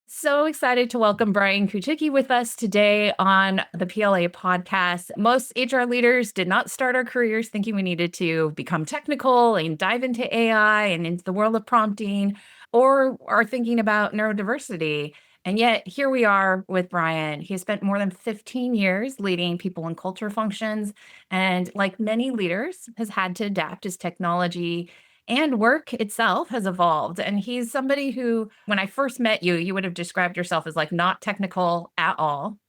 So excited to welcome Brian Kuchcicki with us today on the PLA podcast. Most HR leaders did not start our careers thinking we needed to become technical and dive into AI and into the world of prompting or are thinking about neurodiversity. And yet here we are with Brian. He has spent more than 15 years leading people and culture functions. And like many leaders, has had to adapt as technology and work itself has evolved. And he's somebody who, when I first met you, you would have described yourself as like not technical at all.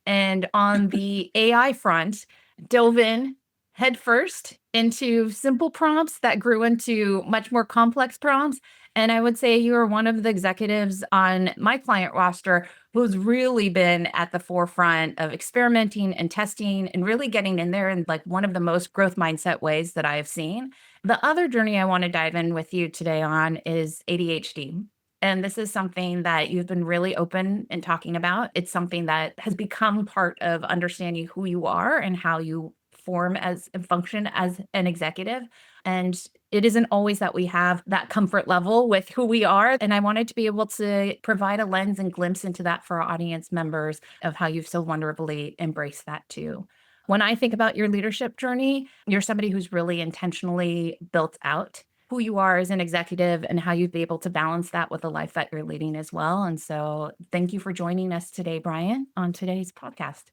And on the AI front, dove in headfirst into simple prompts that grew into much more complex prompts. And I would say you are one of the executives on my client roster who's really been at the forefront of experimenting and testing and really getting in there in like one of the most growth mindset ways that I have seen. The other journey I want to dive in with you today on is ADHD. And this is something that you've been really open in talking about. It's something that has become part of understanding who you are and how you form as and function as an executive. And it isn't always that we have that comfort level with who we are. And I wanted to be able to provide a lens and glimpse into that for our audience members of how you've so wonderfully embraced that too. When I think about your leadership journey, you're somebody who's really intentionally built out who you are as an executive and how you'd be able to balance that with the life that you're leading as well. And so thank you for joining us today, Brian, on today's podcast.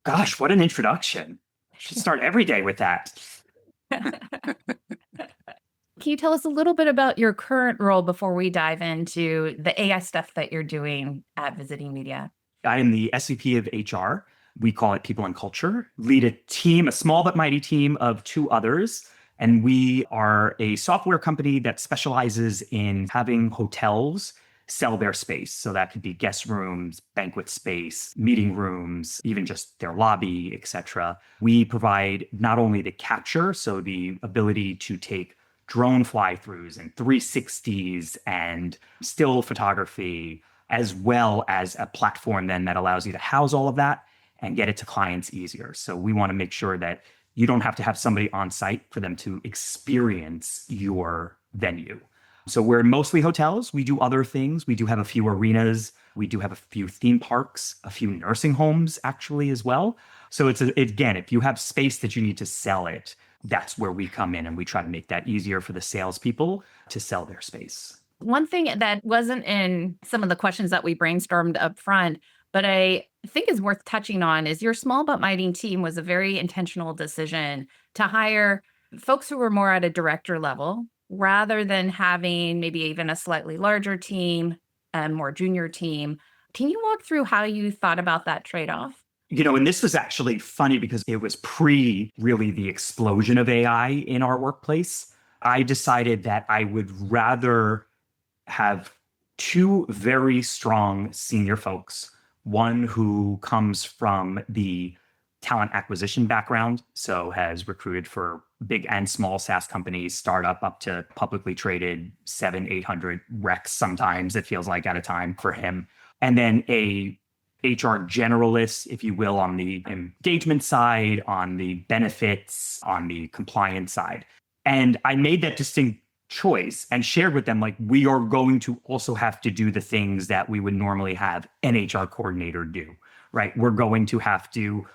Gosh, what an introduction. I should start every day with that. Can you tell us a little bit about your current role before we dive into the AI stuff that you're doing at Visiting Media? I am the SVP of HR. We call it People and Culture. Lead a team, a small but mighty team of two others. And we are a software company that specializes in having hotels sell their space. So that could be guest rooms, banquet space, meeting rooms, even just their lobby, etc. We provide not only the capture, so the ability to take drone fly-throughs and 360s and still photography, as well as a platform then that allows you to house all of that and get it to clients easier. So we want to make sure that you don't have to have somebody on site for them to experience your venue. So we're mostly hotels. We do other things. We do have a few arenas. We do have a few theme parks, a few nursing homes actually as well. So again, if you have space that you need to sell it, that's where we come in and we try to make that easier for the salespeople to sell their space. One thing that wasn't in some of the questions that we brainstormed up front, but I think is worth touching on is your small but mighty team was a very intentional decision to hire folks who were more at a director level rather than having maybe even a slightly larger team and more junior team. Can you walk through how you thought about that trade-off? And this was actually funny because it was pre really the explosion of AI in our workplace. I decided that I would rather have two very strong senior folks, one who comes from the talent acquisition background, so has recruited for big and small SaaS companies, startup up to publicly traded 700-800 recs sometimes, it feels like at a time for him. And then a HR generalist, if you will, on the engagement side, on the benefits, on the compliance side. And I made that distinct choice and shared with them, like, we are going to also have to do the things that we would normally have an HR coordinator do, right? We're going to have to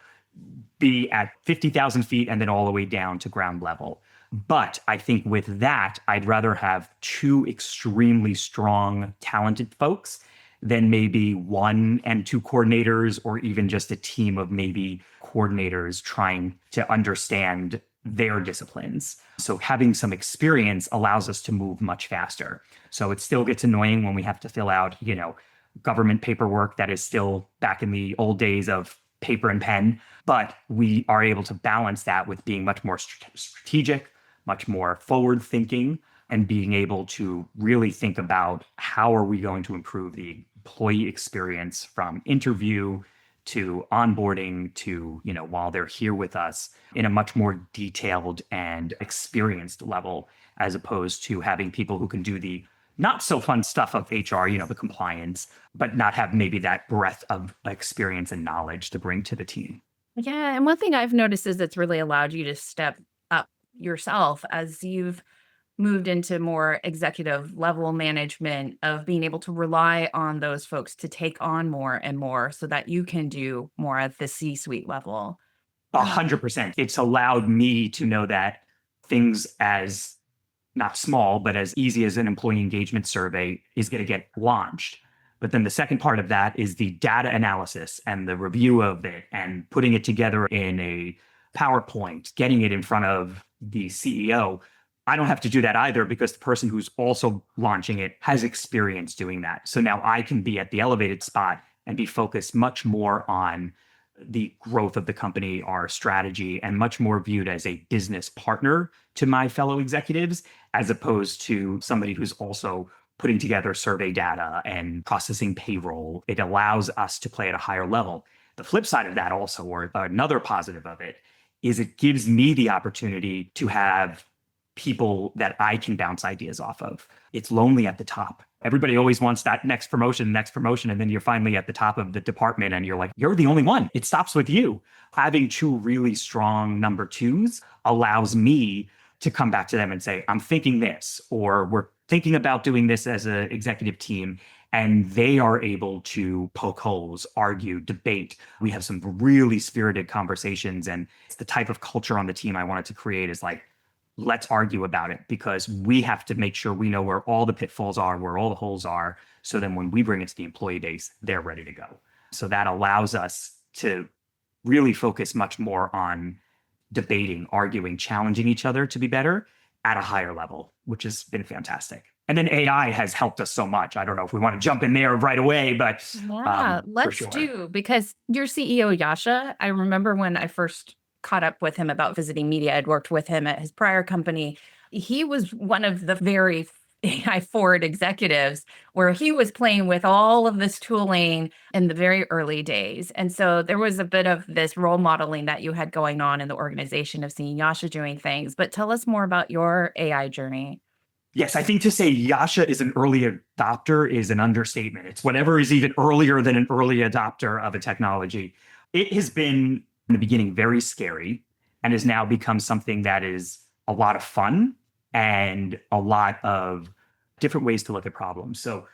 be at 50,000 feet and then all the way down to ground level. But I think with that, I'd rather have two extremely strong, talented folks than maybe one and two coordinators, or even just a team of maybe coordinators trying to understand their disciplines. So having some experience allows us to move much faster. So it still gets annoying when we have to fill out, government paperwork that is still back in the old days of paper and pen, but we are able to balance that with being much more strategic, much more forward thinking, and being able to really think about how are we going to improve the employee experience from interview to onboarding to, while they're here with us in a much more detailed and experienced level, as opposed to having people who can do the not so fun stuff of HR, the compliance, but not have maybe that breadth of experience and knowledge to bring to the team. Yeah. And one thing I've noticed is it's really allowed you to step up yourself as you've moved into more executive level management of being able to rely on those folks to take on more and more so that you can do more at the C-suite level. Yeah. 100%. It's allowed me to know that things as not small, but as easy as an employee engagement survey is going to get launched. But then the second part of that is the data analysis and the review of it and putting it together in a PowerPoint, getting it in front of the CEO. I don't have to do that either because the person who's also launching it has experience doing that. So now I can be at the elevated spot and be focused much more on the growth of the company, our strategy, and much more viewed as a business partner to my fellow executives, as opposed to somebody who's also putting together survey data and processing payroll. It allows us to play at a higher level. The flip side of that also, or another positive of it, is it gives me the opportunity to have people that I can bounce ideas off of. It's lonely at the top. Everybody always wants that next promotion, and then you're finally at the top of the department and you're like, you're the only one. It stops with you. Having two really strong number twos allows me to come back to them and say, I'm thinking this, or we're thinking about doing this as an executive team. And they are able to poke holes, argue, debate. We have some really spirited conversations. And it's the type of culture on the team I wanted to create is like, let's argue about it because we have to make sure we know where all the pitfalls are, where all the holes are. So then when we bring it to the employee base, they're ready to go. So that allows us to really focus much more on debating, arguing, challenging each other to be better at a higher level, which has been fantastic. And then AI has helped us so much. I don't know if we want to jump in there right away, but Yeah, for let's sure. do because your CEO, Yasha, I remember when I first caught up with him about visiting media, I'd worked with him at his prior company. He was one of the very AI forward executives where he was playing with all of this tooling in the very early days. And so there was a bit of this role modeling that you had going on in the organization of seeing Yasha doing things. But tell us more about your AI journey. Yes, I think to say Yasha is an early adopter is an understatement. It's whatever is even earlier than an early adopter of a technology. It has been in the beginning very scary and has now become something that is a lot of fun and a lot of different ways to look at problems. So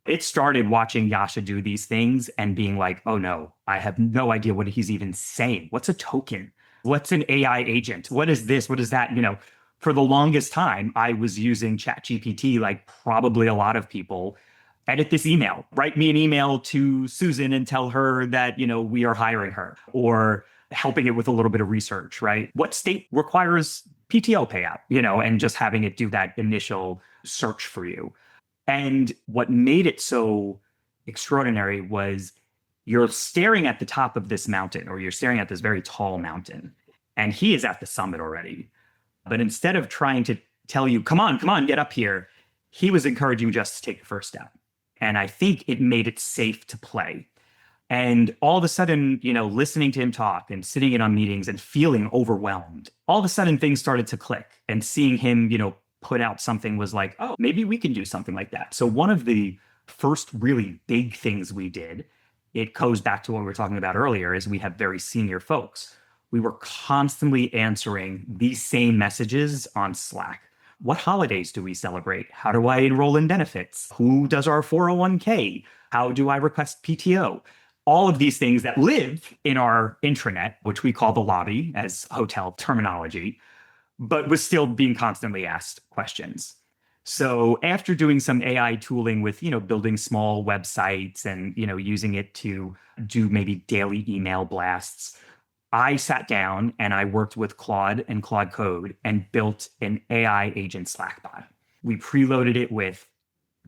it started watching Yasha do these things and being like, oh no, I have no idea what he's even saying. What's a token? What's an AI agent? What is this? What is that? For the longest time, I was using ChatGPT, like probably a lot of people. Edit this email, write me an email to Susan and tell her that, we are hiring her, or helping it with a little bit of research, right? What state requires PTO payout, and just having it do that initial search for you. And what made it so extraordinary was you're staring at the top of this mountain, or you're staring at this very tall mountain, and he is at the summit already. But instead of trying to tell you, come on, get up here, he was encouraging you just to take the first step. And I think it made it safe to play. And all of a sudden, listening to him talk and sitting in on meetings and feeling overwhelmed, all of a sudden things started to click. And seeing him, put out something was like, oh, maybe we can do something like that. So one of the first really big things we did, it goes back to what we were talking about earlier, is we have very senior folks. We were constantly answering these same messages on Slack. What holidays do we celebrate? How do I enroll in benefits? Who does our 401k? How do I request PTO? All of these things that live in our intranet, which we call the lobby as hotel terminology, but was still being constantly asked questions. So after doing some AI tooling with, building small websites and, using it to do maybe daily email blasts, I sat down and I worked with Claude and Claude Code and built an AI agent Slack bot. We preloaded it with,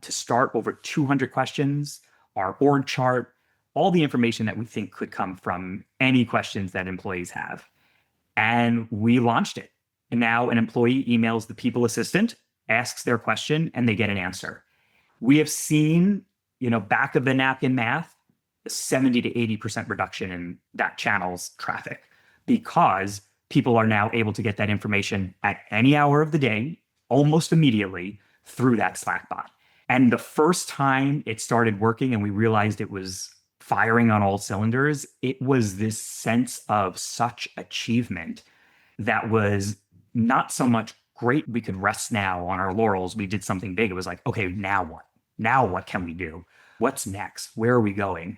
to start, over 200 questions, our org chart, all the information that we think could come from any questions that employees have. And we launched it. And now an employee emails the people assistant, asks their question, and they get an answer. We have seen, back of the napkin math, 70 to 80% reduction in that channel's traffic because people are now able to get that information at any hour of the day, almost immediately through that Slack bot. And the first time it started working and we realized it was firing on all cylinders, it was this sense of such achievement that was not so much great, we could rest now on our laurels. We did something big. It was like, okay, now what? Now what can we do? What's next? Where are we going?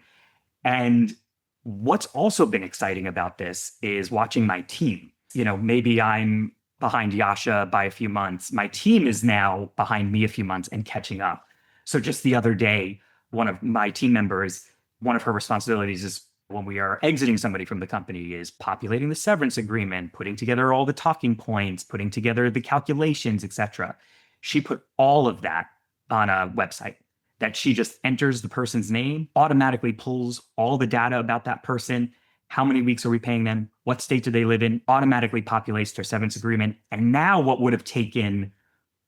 And what's also been exciting about this is watching my team. Maybe I'm behind Yasha by a few months. My team is now behind me a few months and catching up. So just the other day, one of my team members, one of her responsibilities is when we are exiting somebody from the company is populating the severance agreement, putting together all the talking points, putting together the calculations, etc. She put all of that on a website that she just enters the person's name, automatically pulls all the data about that person. How many weeks are we paying them? What state do they live in? Automatically populates their severance agreement. And now what would have taken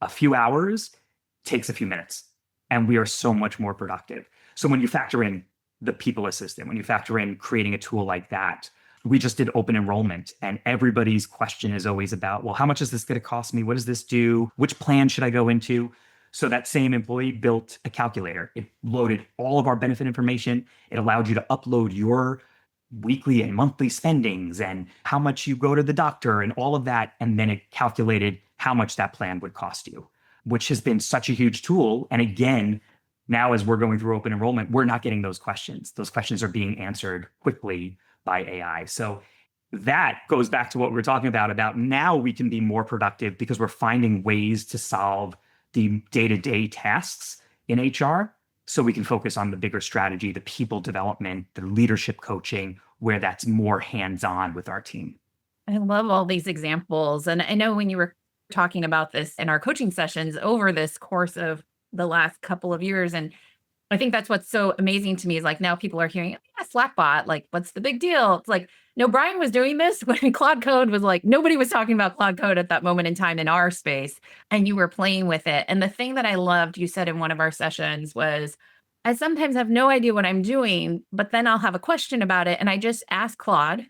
a few hours takes a few minutes. And we are so much more productive. So when you factor in the people assistant, when you factor in creating a tool like that, we just did open enrollment and everybody's question is always about, well, how much is this going to cost me? What does this do? Which plan should I go into? So that same employee built a calculator. It loaded all of our benefit information. It allowed you to upload your weekly and monthly spendings and how much you go to the doctor and all of that. And then it calculated how much that plan would cost you, which has been such a huge tool. And again, now as we're going through open enrollment, we're not getting those questions. Those questions are being answered quickly by AI. So that goes back to what we were talking about now we can be more productive because we're finding ways to solve the day-to-day tasks in HR so we can focus on the bigger strategy, the people development, the leadership coaching, where that's more hands-on with our team. I love all these examples. And I know when you were talking about this in our coaching sessions over this course of the last couple of years, and I think that's what's so amazing to me is like now people are hearing, yeah, Slackbot, like, what's the big deal? It's like, no, Brian was doing this when Claude Code was like, nobody was talking about Claude Code at that moment in time in our space, and you were playing with it. And the thing that I loved, you said in one of our sessions was, I sometimes have no idea what I'm doing, but then I'll have a question about it. And I just ask Claude,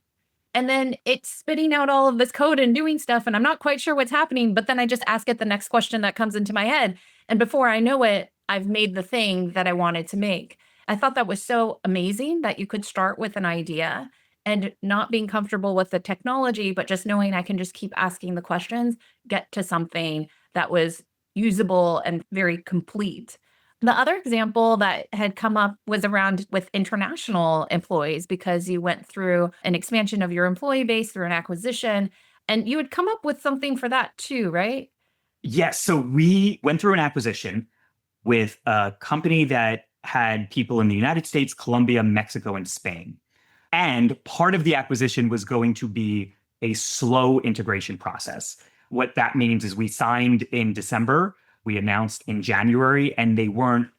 and then it's spitting out all of this code and doing stuff. And I'm not quite sure what's happening, but then I just ask it the next question that comes into my head. And before I know it, I've made the thing that I wanted to make. I thought that was so amazing that you could start with an idea and not being comfortable with the technology, but just knowing I can just keep asking the questions, get to something that was usable and very complete. The other example that had come up was around with international employees because you went through an expansion of your employee base through an acquisition, and you had come up with something for that too, right? Yes. So we went through an acquisition with a company that had people in the United States, Colombia, Mexico, and Spain. And part of the acquisition was going to be a slow integration process. What that means is we signed in December, we announced in January, and they weren't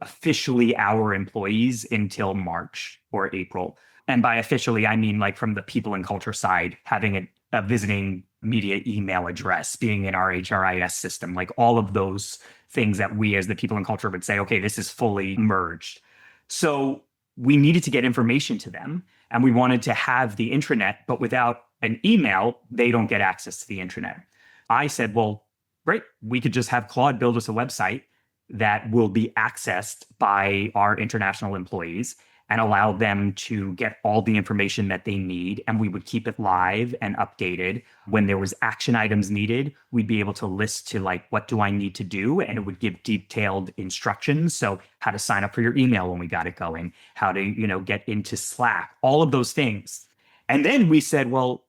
officially our employees until March or April. And by officially, I mean like from the people and culture side, having a visiting media email address, being in our HRIS system, like all of those things that we as the people and culture would say, okay, this is fully merged. So we needed to get information to them and we wanted to have the intranet, but without an email, they don't get access to the intranet. I said, well, great, we could just have Claude build us a website that will be accessed by our international employees and allow them to get all the information that they need. And we would keep it live and updated. When there was action items needed, we'd be able to list to like, what do I need to do? And it would give detailed instructions. So how to sign up for your email when we got it going, how to, get into Slack, all of those things. And then we said, well,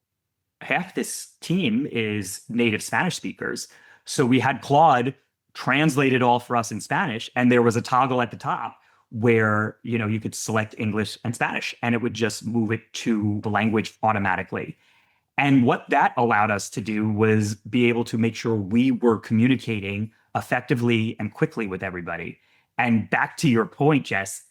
half this team is native Spanish speakers. So we had Claude translate it all for us in Spanish. And there was a toggle at the top where, you could select English and Spanish and it would just move it to the language automatically. And what that allowed us to do was be able to make sure we were communicating effectively and quickly with everybody. And back to your point, Jess,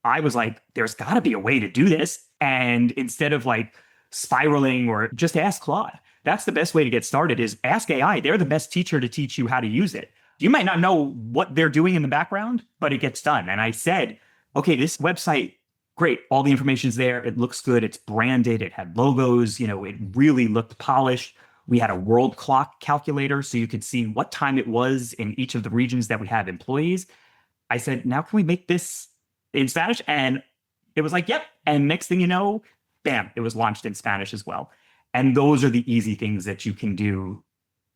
I was like, there's got to be a way to do this. And instead of like spiraling or just ask Claude, that's the best way to get started is ask AI. They're the best teacher to teach you how to use it. You might not know what they're doing in the background, but it gets done. And I said, okay, this website, great. All the information's there. It looks good. It's branded. It had logos. It really looked polished. We had a world clock calculator so you could see what time it was in each of the regions that we have employees. I said, now can we make this in Spanish? And it was like, yep. And next thing you know, bam, it was launched in Spanish as well. And those are the easy things that you can do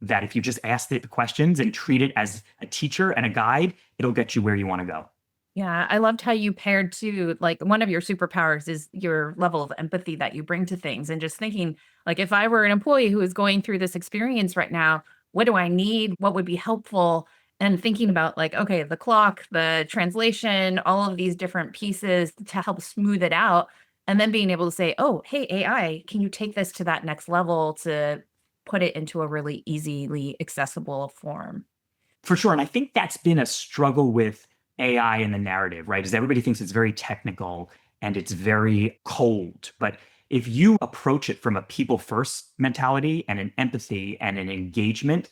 that if you just ask it the questions and treat it as a teacher and a guide, it'll get you where you want to go. Yeah, I loved how you paired to like one of your superpowers is your level of empathy that you bring to things and just thinking like if I were an employee who is going through this experience right now, what do I need? What would be helpful? And thinking about like, okay, the clock, the translation, all of these different pieces to help smooth it out. And then being able to say, oh, hey, AI, can you take this to that next level to put it into a really easily accessible form? For sure. And I think that's been a struggle with AI in the narrative, right? Is everybody thinks it's very technical and it's very cold. But if you approach it from a people first mentality and an empathy and an engagement,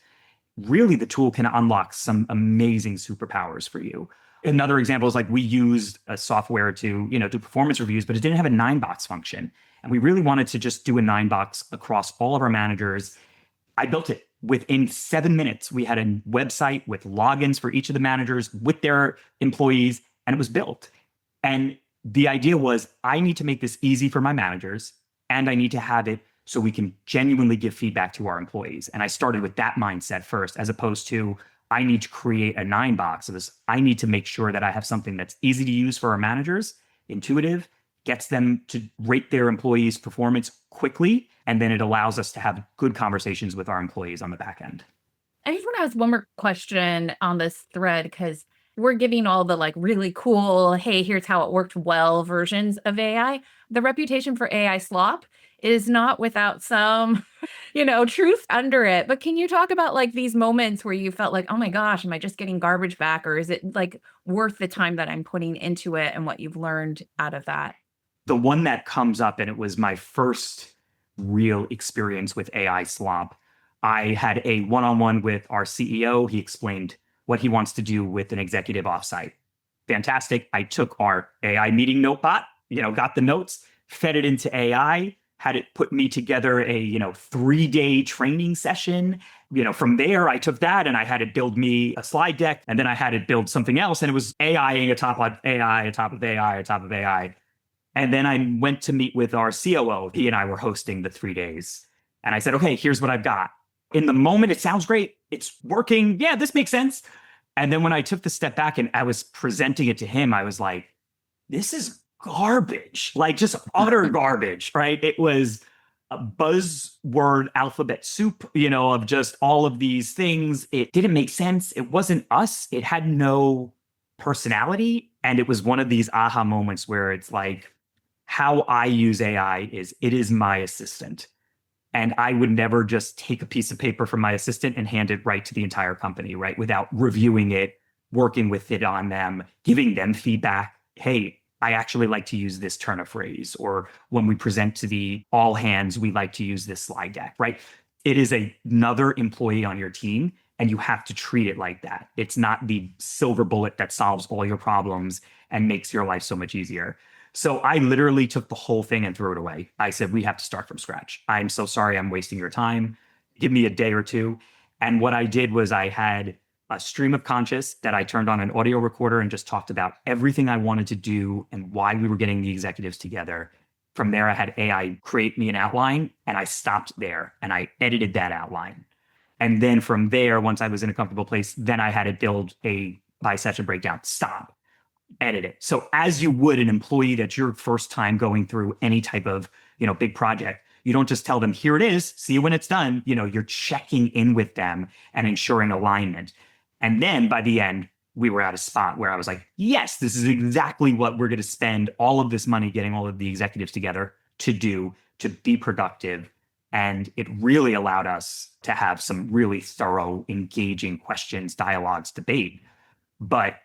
really the tool can unlock some amazing superpowers for you. Another example is like we used a software to, do performance reviews, but it didn't have a 9 box function. And we really wanted to just do a 9 box across all of our managers. I built it within 7 minutes. We had a website with logins for each of the managers with their employees, and it was built. And the idea was I need to make this easy for my managers, and I need to have it so we can genuinely give feedback to our employees. And I started with that mindset first, as opposed to I need to create a 9 box of this. I need to make sure that I have something that's easy to use for our managers, intuitive, gets them to rate their employees' performance quickly, and then it allows us to have good conversations with our employees on the back end. I just want to ask one more question on this thread because we're giving all the like really cool, hey, here's how it worked well versions of AI. The reputation for AI slop is not without some, truth under it. But can you talk about like these moments where you felt like, oh my gosh, am I just getting garbage back? Or is it like worth the time that I'm putting into it and what you've learned out of that? The one that comes up, and it was my first real experience with AI slop. I had a one on one with our CEO. He explained what he wants to do with an executive offsite. Fantastic. I took our AI meeting notebot, got the notes, fed it into AI, had it put me together a 3-day training session. From there I took that and I had it build me a slide deck, and then I had it build something else, and it was AIing atop of AI, atop of AI, atop of AI. And then I went to meet with our COO. He and I were hosting the 3 days. And I said, okay, here's what I've got. In the moment, it sounds great. It's working. Yeah, this makes sense. And then when I took the step back and I was presenting it to him, I was like, this is garbage, like just utter garbage, right? It was a buzzword alphabet soup, of just all of these things. It didn't make sense. It wasn't us. It had no personality. And it was one of these aha moments where it's like, how I use AI is it is my assistant. And I would never just take a piece of paper from my assistant and hand it right to the entire company, right? Without reviewing it, working with it on them, giving them feedback. Hey, I actually like to use this turn of phrase. Or when we present to the all hands, we like to use this slide deck, right? It is another employee on your team, and you have to treat it like that. It's not the silver bullet that solves all your problems and makes your life so much easier. So I literally took the whole thing and threw it away. I said, we have to start from scratch. I'm so sorry I'm wasting your time. Give me a day or two. And what I did was I had a stream of conscious that I turned on an audio recorder and just talked about everything I wanted to do and why we were getting the executives together. From there, I had AI create me an outline, and I stopped there and I edited that outline. And then from there, once I was in a comfortable place, then I had it build a by session breakdown. Stop, edit it. So as you would an employee that's your first time going through any type of, big project, you don't just tell them, here it is, see you when it's done. You're checking in with them and ensuring alignment. And then by the end, we were at a spot where I was like, yes, this is exactly what we're going to spend all of this money getting all of the executives together to do, to be productive. And it really allowed us to have some really thorough, engaging questions, dialogues, debate. But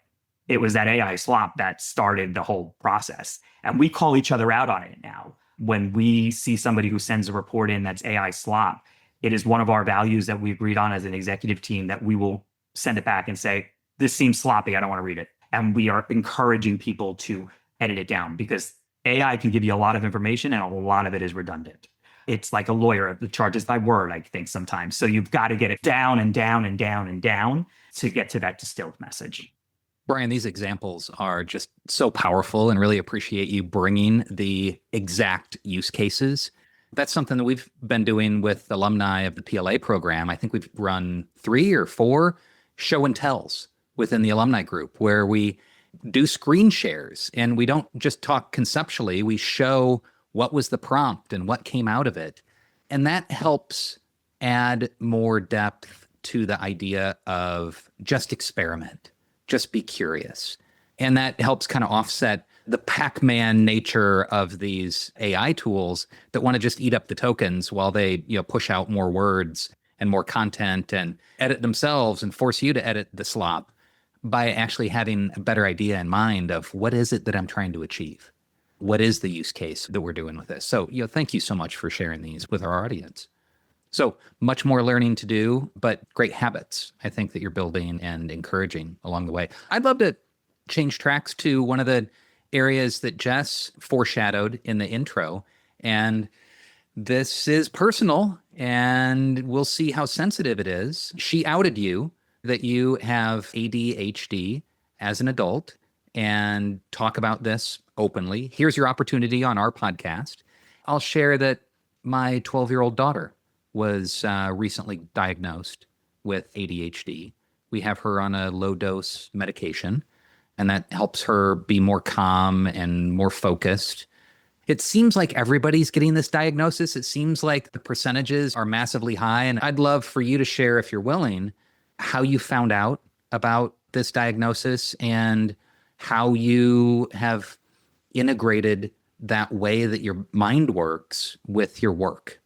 it was that AI slop that started the whole process. And we call each other out on it now. When we see somebody who sends a report in that's AI slop, it is one of our values that we agreed on as an executive team that we will send it back and say, this seems sloppy. I don't want to read it. And we are encouraging people to edit it down because AI can give you a lot of information and a lot of it is redundant. It's like a lawyer that charges by word, I think sometimes. So you've got to get it down and down and down and down to get to that distilled message. Brian, these examples are just so powerful and really appreciate you bringing the exact use cases That's something that we've been doing with alumni of the PLA program. I think we've run 3 or 4 show and tells within the alumni group where we do screen shares and we don't just talk conceptually, we show what was the prompt and what came out of it. And that helps add more depth to the idea of just experiment, just be curious. And that helps kind of offset the Pac-Man nature of these AI tools that want to just eat up the tokens while they, push out more words and more content and edit themselves and force you to edit the slop, by actually having a better idea in mind of what is it that I'm trying to achieve? What is the use case that we're doing with this? So, thank you so much for sharing these with our audience. So much more learning to do, but great habits, I think, that you're building and encouraging along the way. I'd love to change tracks to one of the areas that Jess foreshadowed in the intro. And this is personal, and we'll see how sensitive it is. She outed you that you have ADHD as an adult and talk about this openly. Here's your opportunity on our podcast. I'll share that my 12-year-old daughter was recently diagnosed with ADHD. We have her on a low-dose medication, and that helps her be more calm and more focused. It seems like everybody's getting this diagnosis. It seems like the percentages are massively high, and I'd love for you to share, if you're willing, how you found out about this diagnosis and how you have integrated that way that your mind works with your work.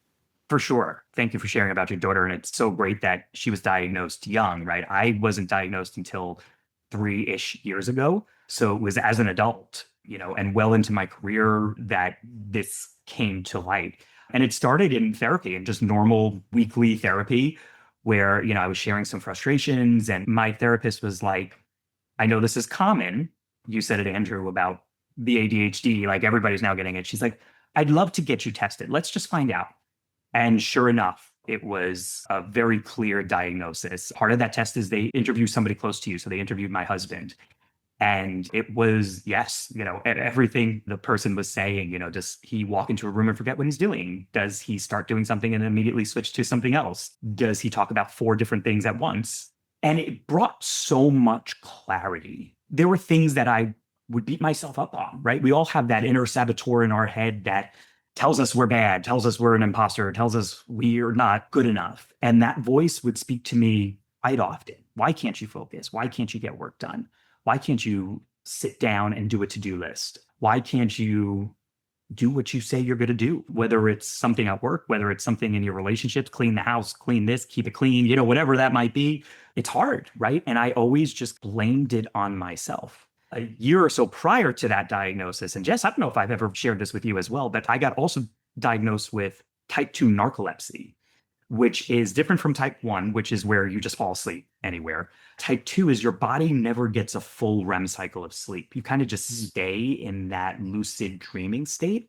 For sure. Thank you for sharing about your daughter. And it's so great that she was diagnosed young, right? I wasn't diagnosed until 3-ish years ago. So it was as an adult, and well into my career that this came to light. And it started in therapy and just normal weekly therapy where, I was sharing some frustrations, and my therapist was like, I know this is common. You said it, Andrew, about the ADHD, like everybody's now getting it. She's like, I'd love to get you tested. Let's just find out. And sure enough, it was a very clear diagnosis. Part of that test is they interview somebody close to you. So they interviewed my husband. And it was, yes, everything the person was saying, does he walk into a room and forget what he's doing? Does he start doing something and immediately switch to something else? Does he talk about 4 different things at once? And it brought so much clarity. There were things that I would beat myself up on, right? We all have that inner saboteur in our head that tells us we're bad, tells us we're an imposter, tells us we're not good enough. And that voice would speak to me quite often. Why can't you focus? Why can't you get work done? Why can't you sit down and do a to-do list? Why can't you do what you say you're going to do? Whether it's something at work, whether it's something in your relationships, clean the house, clean this, keep it clean, whatever that might be. It's hard, right? And I always just blamed it on myself. A year or so prior to that diagnosis, and Jess, I don't know if I've ever shared this with you as well, but I got also diagnosed with type 2 narcolepsy, which is different from type 1, which is where you just fall asleep anywhere. Type 2 is your body never gets a full REM cycle of sleep. You kind of just stay in that lucid dreaming state.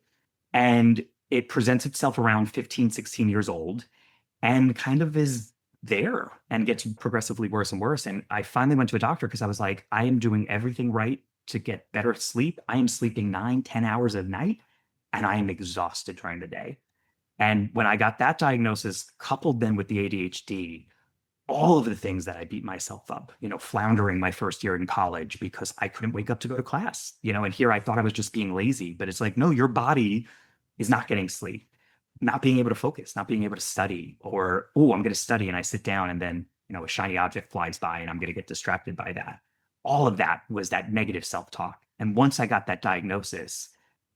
And it presents itself around 15, 16 years old and kind of is there and gets progressively worse and worse. And I finally went to a doctor because I was like, I am doing everything right to get better sleep. I am sleeping 9, 10 hours a night, and I am exhausted during the day. And when I got that diagnosis, coupled then with the ADHD, all of the things that I beat myself up, floundering my first year in college because I couldn't wake up to go to class, and here I thought I was just being lazy, but it's like, no, your body is not getting sleep, not being able to focus, not being able to study, or, oh, I'm going to study and I sit down and then, a shiny object flies by and I'm going to get distracted by that. All of that was that negative self-talk. And once I got that diagnosis,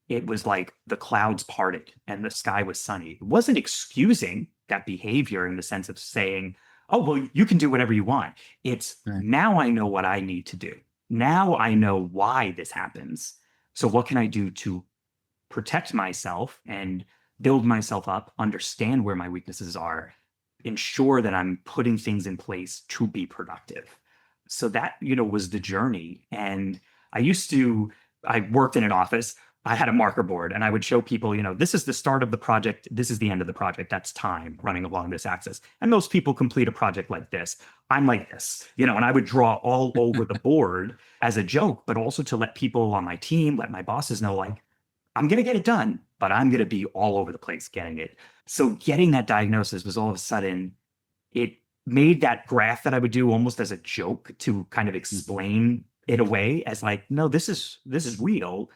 it was like the clouds parted and the sky was sunny. It wasn't excusing that behavior in the sense of saying, oh, well, you can do whatever you want. It's right. Now I know what I need to do. Now I know why this happens. So what can I do to protect myself and build myself up, understand where my weaknesses are, ensure that I'm putting things in place to be productive. So that, was the journey. And I worked in an office. I had a marker board and I would show people, this is the start of the project. This is the end of the project. That's time running along this axis. And most people complete a project like this. I'm like this, and I would draw all over the board as a joke, but also to let people on my team, let my bosses know, like, I'm going to get it done. but I'm going to be all over the place getting it. So getting that diagnosis was all of a sudden, it made that graph that I would do almost as a joke to kind of explain it away as like, no, this is real.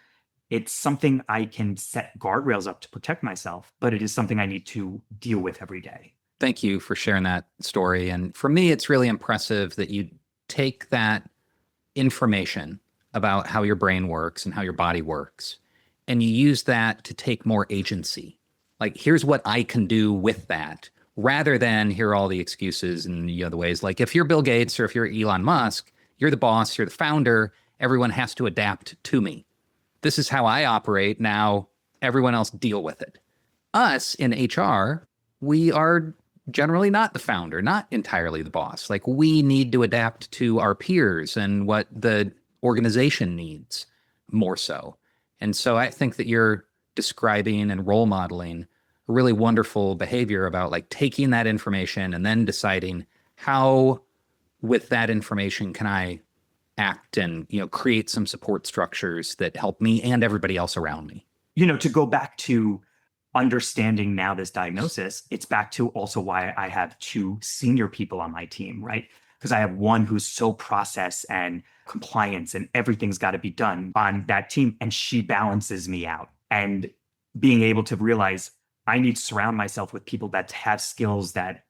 It's something I can set guardrails up to protect myself, but it is something I need to deal with every day. Thank you for sharing that story. And for me, it's really impressive that you take that information about how your brain works and how your body works, and you use that to take more agency. Like, here's what I can do with that, rather than here are all the excuses and the other ways. Like, if you're Bill Gates or if you're Elon Musk, you're the boss, you're the founder, everyone has to adapt to me. This is how I operate. Now everyone else deal with it. Us in HR, we are generally not the founder, not entirely the boss. Like, we need to adapt to our peers and what the organization needs more so. And so I think that you're describing and role modeling a really wonderful behavior about like taking that information and then deciding how with that information can I act and, create some support structures that help me and everybody else around me. To go back to understanding now this diagnosis, it's back to also why I have two senior people on my team, right? Because I have one who's so process and compliance and everything's got to be done on that team. And she balances me out. And being able to realize I need to surround myself with people that have skills that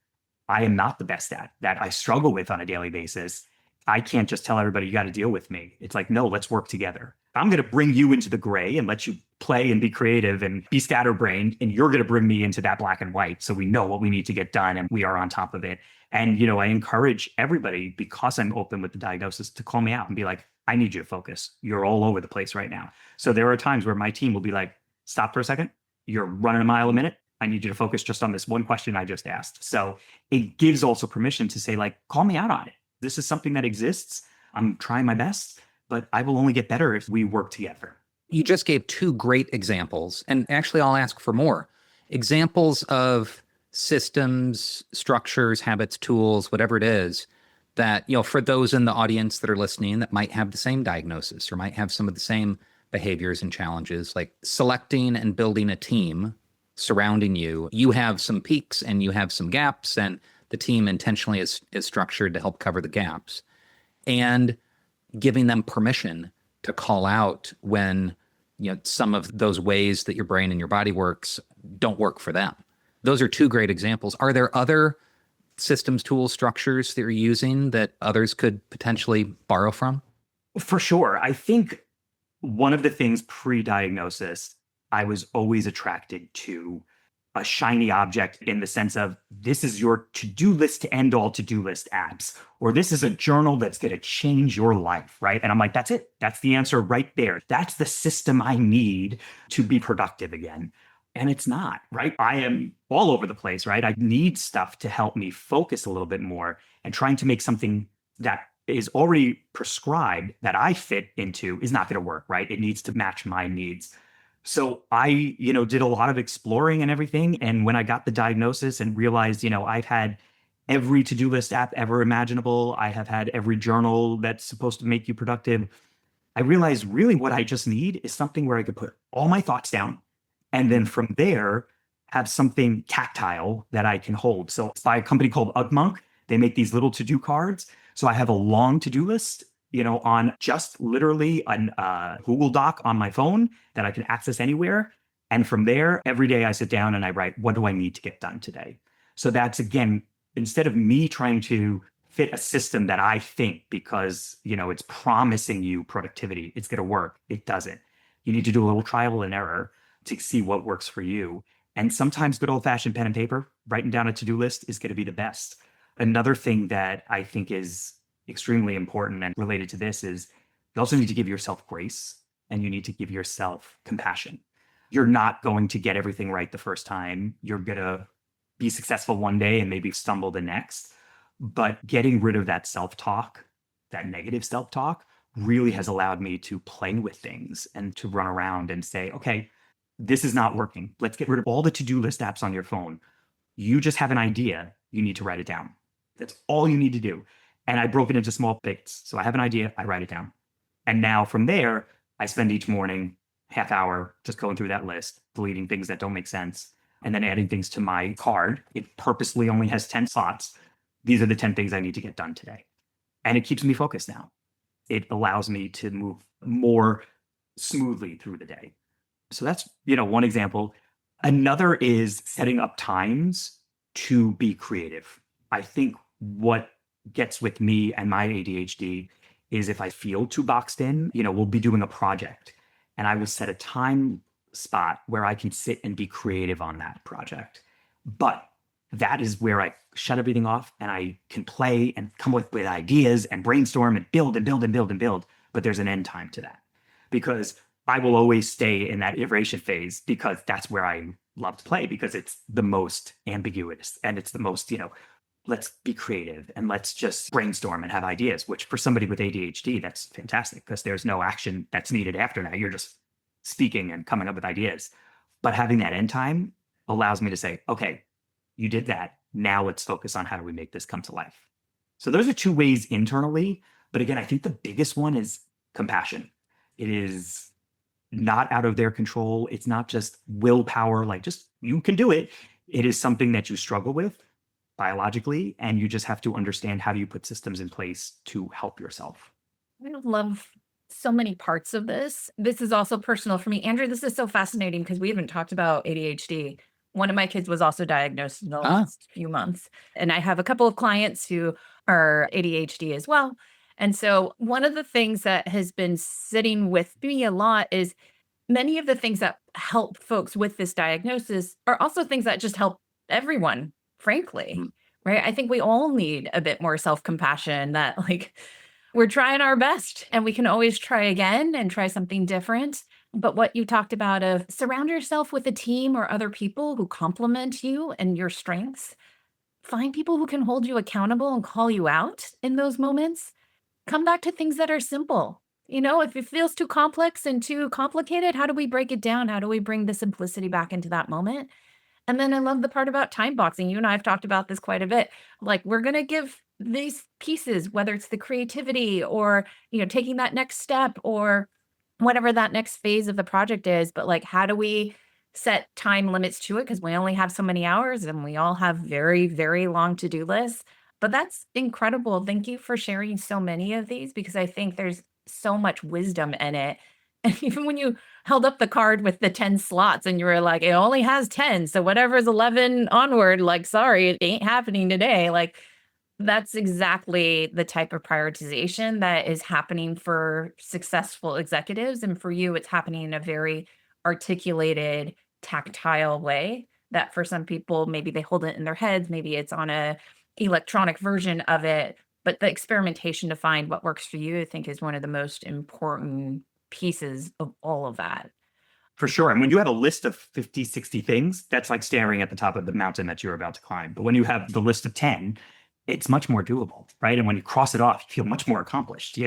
I am not the best at, that I struggle with on a daily basis. I can't just tell everybody you got to deal with me. It's like, no, let's work together. I'm going to bring you into the gray and let you play and be creative and be scatterbrained. And you're going to bring me into that black and white. So we know what we need to get done and we are on top of it. And, I encourage everybody, because I'm open with the diagnosis, to call me out and be like, I need you to focus. You're all over the place right now. So there are times where my team will be like, stop for a second. You're running a mile a minute. I need you to focus just on this one question I just asked. So it gives also permission to say, like, call me out on it. This is something that exists. I'm trying my best, but I will only get better if we work together. You just gave two great examples, and actually I'll ask for more examples of systems, structures, habits, tools, whatever it is that, for those in the audience that are listening that might have the same diagnosis or might have some of the same behaviors and challenges, like selecting and building a team surrounding you. You have some peaks and you have some gaps, and the team intentionally is structured to help cover the gaps, and giving them permission to call out when some of those ways that your brain and your body works don't work for them. Those are two great examples. Are there other systems, tools, structures that you're using that others could potentially borrow from? For sure. I think one of the things pre-diagnosis, I was always attracted to a shiny object in the sense of, this is your to-do list to end all to-do list apps, or this is a journal that's going to change your life, right? And I'm like, that's it. That's the answer right there. That's the system I need to be productive again. And it's not, right? I am all over the place, right? I need stuff to help me focus a little bit more, and trying to make something that is already prescribed that I fit into is not going to work, right? It needs to match my needs. So I, did a lot of exploring and everything. And when I got the diagnosis and realized, I've had every to-do list app ever imaginable, I have had every journal that's supposed to make you productive, I realized really what I just need is something where I could put all my thoughts down, and then from there have something tactile that I can hold. So it's by a company called Ugmonk. They make these little to-do cards. So I have a long to-do list, on just literally a Google Doc on my phone that I can access anywhere. And from there, every day I sit down and I write, what do I need to get done today? So that's, again, instead of me trying to fit a system that I think because, it's promising you productivity, it's going to work. It doesn't. You need to do a little trial and error to see what works for you. And sometimes good old-fashioned pen and paper, writing down a to-do list is going to be the best. Another thing that I think is extremely important and related to this is you also need to give yourself grace, and you need to give yourself compassion. You're not going to get everything right the first time. You're going to be successful one day and maybe stumble the next. But getting rid of that self-talk, that negative self-talk, really has allowed me to play with things and to run around and say, okay, this is not working. Let's get rid of all the to-do list apps on your phone. You just have an idea. You need to write it down. That's all you need to do. And I broke it into small bits. So I have an idea, I write it down. And now from there, I spend each morning half hour just going through that list, deleting things that don't make sense, and then adding things to my card. It purposely only has 10 slots. These are the 10 things I need to get done today. And it keeps me focused now. It allows me to move more smoothly through the day. So that's, one example. Another is setting up times to be creative. I think what gets with me and my ADHD is if I feel too boxed in, we'll be doing a project and I will set a time spot where I can sit and be creative on that project. But that is where I shut everything off and I can play and come up with ideas and brainstorm and build and build and build and build. But there's an end time to that because I will always stay in that iteration phase because that's where I love to play because it's the most ambiguous and it's the most, let's be creative and let's just brainstorm and have ideas, which for somebody with ADHD, that's fantastic because there's no action that's needed after that. You're just speaking and coming up with ideas. But having that end time allows me to say, okay, you did that. Now let's focus on how do we make this come to life. So those are two ways internally. But again, I think the biggest one is compassion. It is not out of their control. It's not just willpower, like just you can do it. It is something that you struggle with biologically, and you just have to understand how do you put systems in place to help yourself. I love so many parts of this. This is also personal for me. Andrew, this is so fascinating because we haven't talked about ADHD. One of my kids was also diagnosed in the last few months. And I have a couple of clients who are ADHD as well. And so one of the things that has been sitting with me a lot is many of the things that help folks with this diagnosis are also things that just help everyone, frankly, right? I think we all need a bit more self-compassion that we're trying our best and we can always try again and try something different. But what you talked about of surround yourself with a team or other people who complement you and your strengths. Find people who can hold you accountable and call you out in those moments. Come back to things that are simple. If it feels too complex and too complicated, how do we break it down? How do we bring the simplicity back into that moment? And then I love the part about time boxing. You and I have talked about this quite a bit. We're going to give these pieces, whether it's the creativity or, taking that next step or whatever that next phase of the project is. But how do we set time limits to it? Because we only have so many hours and we all have very, very long to-do lists. But that's incredible. Thank you for sharing so many of these because I think there's so much wisdom in it. And even when you held up the card with the 10 slots and you were like, it only has 10. So whatever's 11 onward, sorry, it ain't happening today. That's exactly the type of prioritization that is happening for successful executives. And for you, it's happening in a very articulated, tactile way that for some people, maybe they hold it in their heads. Maybe it's on a electronic version of it. But the experimentation to find what works for you, I think, is one of the most important pieces of all of that. For sure. And when you have a list of 50, 60 things, that's like staring at the top of the mountain that you're about to climb. But when you have the list of 10, it's much more doable, right? And when you cross it off, you feel much more accomplished,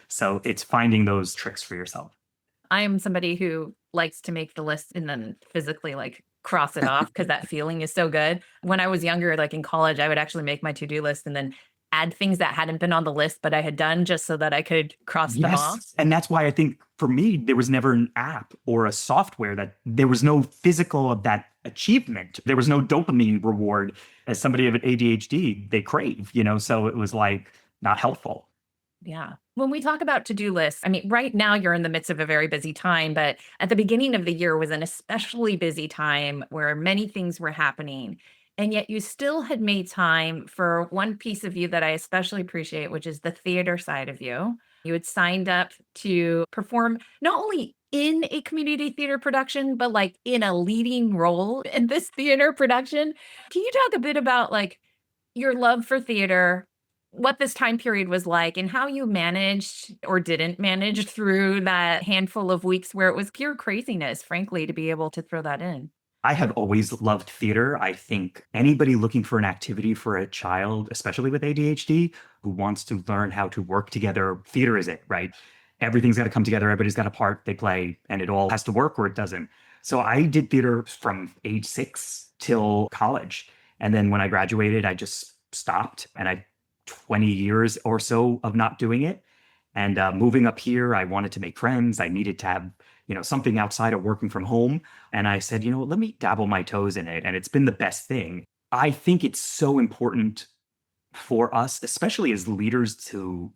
So it's finding those tricks for yourself. I am somebody who likes to make the list and then physically cross it off because that feeling is so good. When I was younger, in college, I would actually make my to-do list and then add things that hadn't been on the list, but I had done just so that I could cross them off. And that's why I think for me, there was never an app or a software that there was no physical of that achievement. There was no dopamine reward as somebody with ADHD, they crave, so it was not helpful. Yeah. When we talk about to-do lists, right now you're in the midst of a very busy time, but at the beginning of the year was an especially busy time where many things were happening. And yet you still had made time for one piece of you that I especially appreciate, which is the theater side of you. You had signed up to perform not only in a community theater production, but in a leading role in this theater production. Can you talk a bit about your love for theater, what this time period was like, and how you managed or didn't manage through that handful of weeks where it was pure craziness, frankly, to be able to throw that in? I have always loved theater. I think anybody looking for an activity for a child, especially with ADHD, who wants to learn how to work together, theater is it, right? Everything's got to come together. Everybody's got a part they play, and it all has to work or it doesn't. So I did theater from age 6 till college. And then when I graduated, I just stopped and I 20 years or so of not doing it. And moving up here, I wanted to make friends. I needed to have, something outside of working from home. And I said, let me dabble my toes in it. And it's been the best thing. I think it's so important for us, especially as leaders, to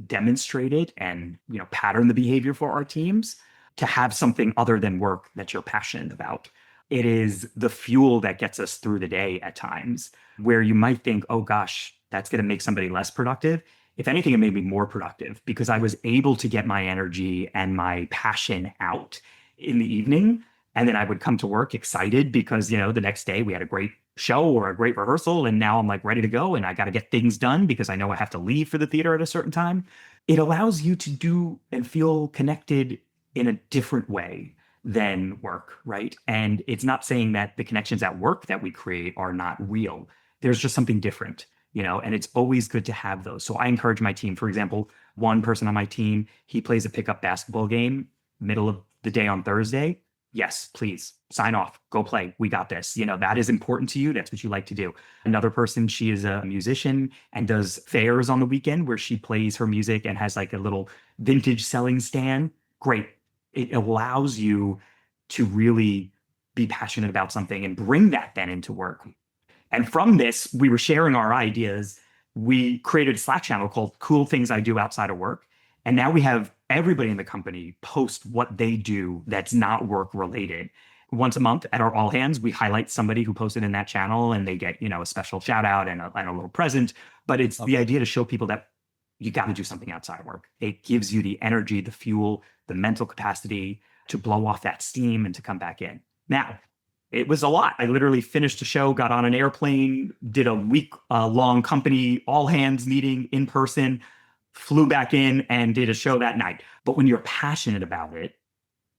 demonstrate it and, pattern the behavior for our teams, to have something other than work that you're passionate about. It is the fuel that gets us through the day at times, where you might think, oh gosh, that's going to make somebody less productive. If anything, it made me more productive because I was able to get my energy and my passion out in the evening. And then I would come to work excited because, the next day we had a great show or a great rehearsal. And now I'm like ready to go and I got to get things done because I know I have to leave for the theater at a certain time. It allows you to do and feel connected in a different way than work, right? And it's not saying that the connections at work that we create are not real. There's just something different, and it's always good to have those. So I encourage my team. For example, one person on my team, he plays a pickup basketball game middle of the day on Thursday. Yes, please sign off, go play. We got this. That is important to you. That's what you like to do. Another person, she is a musician and does fairs on the weekend where she plays her music and has like a little vintage selling stand. Great. It allows you to really be passionate about something and bring that then into work. And from this, we were sharing our ideas. We created a Slack channel called Cool Things I Do Outside of Work. And now we have everybody in the company post what they do that's not work related. Once a month at our all hands, we highlight somebody who posted in that channel and they get, a special shout out and a little present. But it's the idea to show people that you got to do something outside of work. It gives you the energy, the fuel, the mental capacity to blow off that steam and to come back in. Now, it was a lot. I literally finished the show, got on an airplane, did a week-long company all hands meeting in person, flew back in and did a show that night. But when you're passionate about it,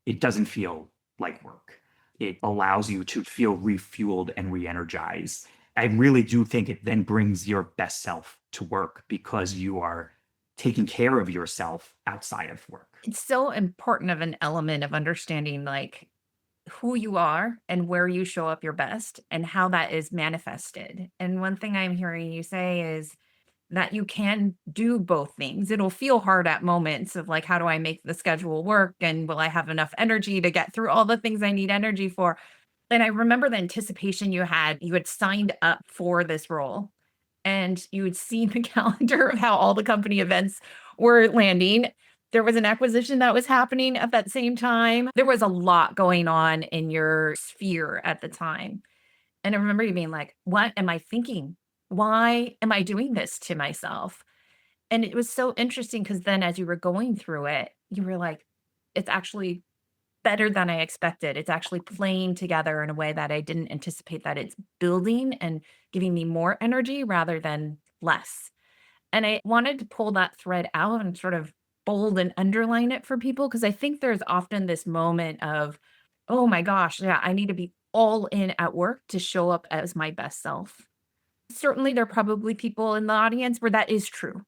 it doesn't feel like work. It allows you to feel refueled and re-energized. I really do think it then brings your best self to work because you are taking care of yourself outside of work. It's so important of an element of understanding like who you are and where you show up your best and how that is manifested. And one thing I'm hearing you say is that you can do both things. It'll feel hard at moments of like, how do I make the schedule work? And will I have enough energy to get through all the things I need energy for? And I remember the anticipation you had signed up for this role and you had seen the calendar of how all the company events were landing. There was an acquisition that was happening at that same time. There was a lot going on in your sphere at the time. And I remember you being like, what am I thinking? Why am I doing this to myself? And it was so interesting because then as you were going through it, you were like, it's actually better than I expected. It's actually playing together in a way that I didn't anticipate, that it's building and giving me more energy rather than less. And I wanted to pull that thread out and sort of bold and underline it for people because I think there's often this moment of, oh my gosh, yeah, I need to be all in at work to show up as my best self. Certainly, there are probably people in the audience where that is true.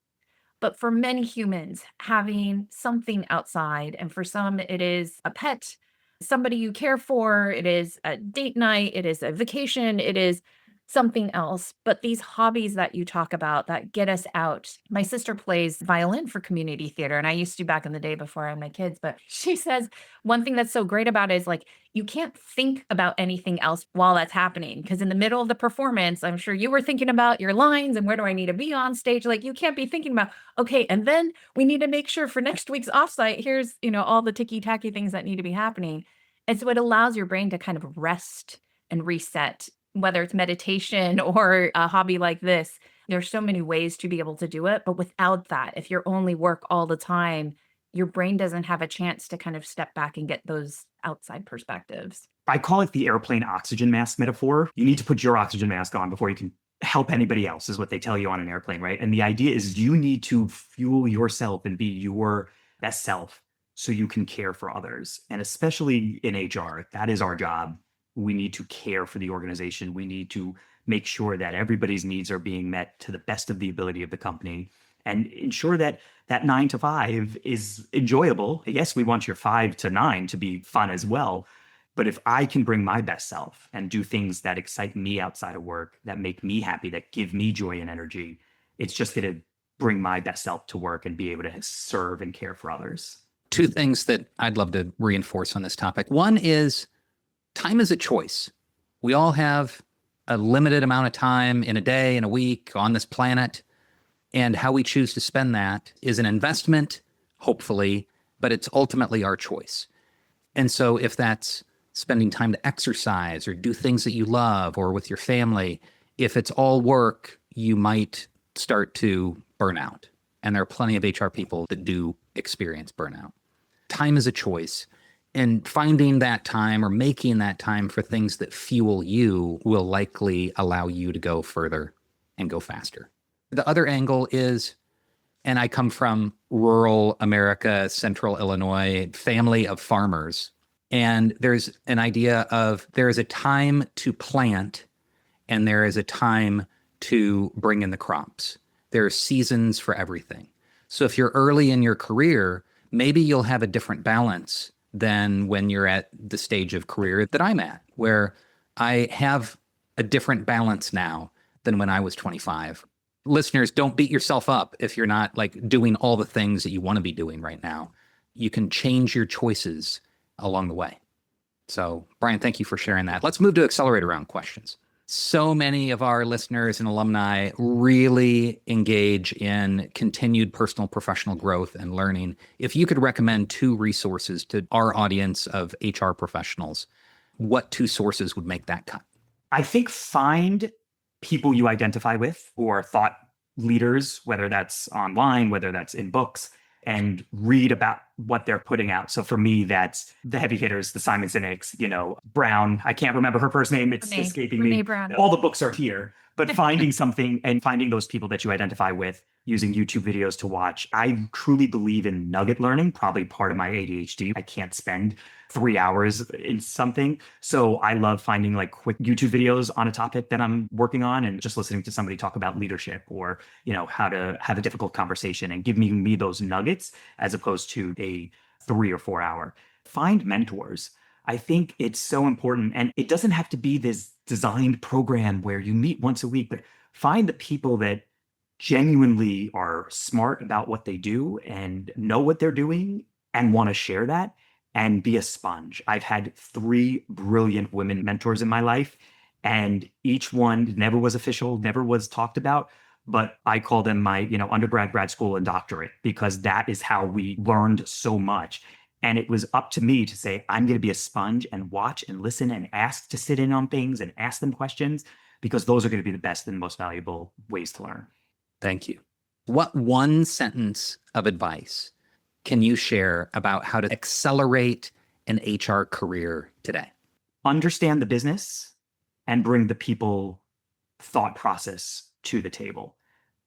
But for many humans, having something outside, and for some, it is a pet, somebody you care for, it is a date night, it is a vacation, it is something else. But these hobbies that you talk about that get us out. My sister plays violin for community theater, and I used to back in the day before I had my kids. But she says one thing that's so great about it is like, you can't think about anything else while that's happening. Because in the middle of the performance, I'm sure you were thinking about your lines and where do I need to be on stage. Like, you can't be thinking about, okay, and then we need to make sure for next week's offsite, here's, all the ticky tacky things that need to be happening. And so it allows your brain to kind of rest and reset, whether it's meditation or a hobby like this. There's so many ways to be able to do it. But without that, if you're only work all the time, your brain doesn't have a chance to kind of step back and get those outside perspectives. I call it the airplane oxygen mask metaphor. You need to put your oxygen mask on before you can help anybody else, is what they tell you on an airplane, right? And the idea is you need to fuel yourself and be your best self so you can care for others. And especially in HR, that is our job. We need to care for the organization. We need to make sure that everybody's needs are being met to the best of the ability of the company and ensure that that 9 to 5 is enjoyable. Yes, we want your 5 to 9 to be fun as well. But if I can bring my best self and do things that excite me outside of work, that make me happy, that give me joy and energy, it's just going to bring my best self to work and be able to serve and care for others. Two things that I'd love to reinforce on this topic. One is time is a choice. We all have a limited amount of time in a day, in a week, on this planet. And how we choose to spend that is an investment, hopefully, but it's ultimately our choice. And so if that's spending time to exercise or do things that you love or with your family, if it's all work, you might start to burn out. And there are plenty of HR people that do experience burnout. Time is a choice. And finding that time or making that time for things that fuel you will likely allow you to go further and go faster. The other angle is, and I come from rural America, central Illinois, family of farmers. And there's an idea of there is a time to plant and there is a time to bring in the crops. There are seasons for everything. So if you're early in your career, maybe you'll have a different balance than when you're at the stage of career that I'm at, where I have a different balance now than when I was 25. Listeners, don't beat yourself up if you're not like doing all the things that you want to be doing right now. You can change your choices along the way. So, Brian, thank you for sharing that. Let's move to accelerator round questions. So many of our listeners and alumni really engage in continued personal professional growth and learning. If you could recommend 2 resources to our audience of HR professionals, what 2 sources would make that cut? I think find people you identify with who are thought leaders, whether that's online, whether that's in books, and read about what they're putting out. So for me, that's the heavy hitters, the Simon Sinek's, Brown. I can't remember her first name. It's escaping me. Brown. All the books are here, but finding something and finding those people that you identify with, using YouTube videos to watch. I truly believe in nugget learning, probably part of my ADHD. I can't spend 3 hours in something. So I love finding like quick YouTube videos on a topic that I'm working on and just listening to somebody talk about leadership or, how to have a difficult conversation and giving me those nuggets as opposed to a 3 or 4 hour. Find mentors. I think it's so important. And it doesn't have to be this designed program where you meet once a week, but find the people that genuinely are smart about what they do and know what they're doing and want to share that and be a sponge. I've had 3 brilliant women mentors in my life, and each one never was official, never was talked about, but I call them my, undergrad, grad school, and doctorate, because that is how we learned so much. And it was up to me to say, I'm going to be a sponge and watch and listen and ask to sit in on things and ask them questions, because those are going to be the best and most valuable ways to learn. Thank you. What one sentence of advice can you share about how to accelerate an HR career today? Understand the business and bring the people thought process to the table.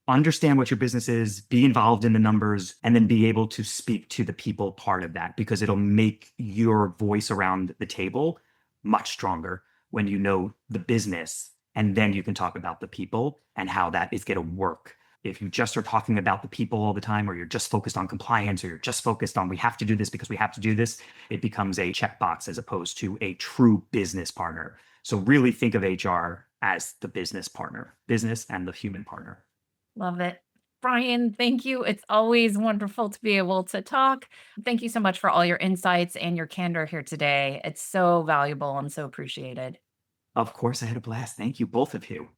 Understand what your business is, be involved in the numbers, and then be able to speak to the people part of that, because it'll make your voice around the table much stronger when you know the business, and then you can talk about the people and how that is going to work. If you just are talking about the people all the time, or you're just focused on compliance, or you're just focused on we have to do this because we have to do this, it becomes a checkbox as opposed to a true business partner. So really think of HR as the business partner, business and the human partner. Love it. Brian, thank you. It's always wonderful to be able to talk. Thank you so much for all your insights and your candor here today. It's so valuable and so appreciated. Of course, I had a blast. Thank you, both of you.